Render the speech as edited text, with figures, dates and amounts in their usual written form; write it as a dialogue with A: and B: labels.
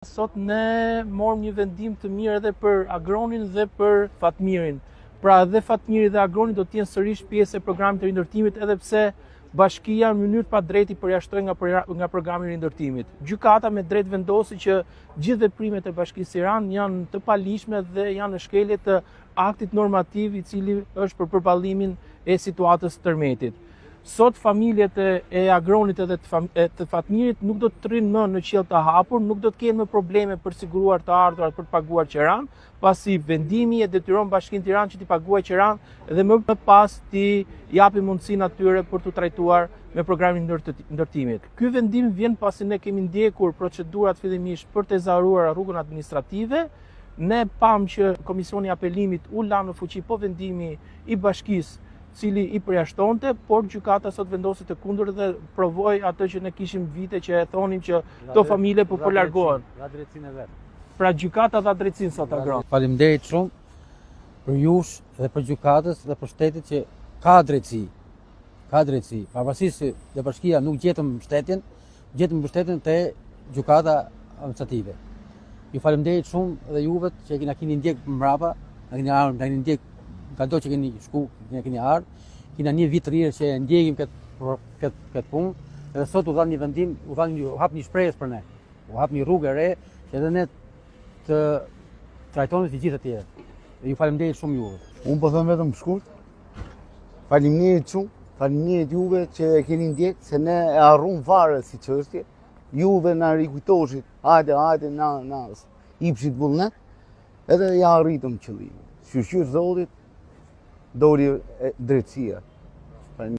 A: Sot ne morëm një vendim të mirë edhe për Agronin dhe për Fatmirin. Pra edhe Fatmiri dhe Agroni do të jenë sërish pjesë e programit të rindërtimit, edhe pse bashkia në mënyrë pa drejti përjashtoi nga programi i rindërtimit. Gjykata me drejt vendosi që gjithë veprimet e Bashkisë Tiranë janë të palishme dhe janë në shkelje të aktit normativ i cili është për përballimin e situatës tërmetit. Sot familjet e Agronit edhe të Fatmirit nuk do të rrinë më në qiell të hapur, nuk do të kenë më probleme për siguruar të ardhurat për të paguar qeran, pasi vendimi e detyron Bashkinë Tiranë që t'i paguajë qeran dhe më pas t'i japi mundësinë atyre për t'u trajtuar me programin e ndërtimit. Ky vendim vjen pasi ne kemi ndjekur procedurat fillimisht për të ezaruar rrugën administrative. Ne pam që Komisioni i Apelimit u la në fuqi po vendimi i bashkisë cili i përjashtonte, por gjykata sot vendosi të kundër dhe provoi atë që ne kishim vite që e thonim që këto familje po largohen.
B: Dha drejtsinë e vet.
A: Pra gjykata dha drejtsinë sot Agron.
B: Faleminderit shumë për jush dhe për gjykatës dhe për shtetit që ka drejtësi. Ka drejtësi. Pavarësisht se dhe bashkia nuk gjetëm mbështetjen te gjykata administrative. Ju faleminderit shumë dhe juve që keni ndjek mbrapa, keni ndjek ka do që keni shku, keni ardhë, kena një vit rrirë që ndjekim këtë punë, edhe sot u dhanë një vendim, u hap një shpresë për ne, u hap një rrugë e re, që edhe ne të trajtonim si gjithë të tjerë. Dhe ju faleminderit shumë juve.
C: Unë po them vetëm shkurt, faleminderit shumë, faleminderit juve që e keni ndjek, se ne e harrum fare si çështje, juve na rikujtoshit, hajde, na ipshit vullnet, edhe ja arritëm qëllimin. Shqyrë Zotit, dori drejtësia.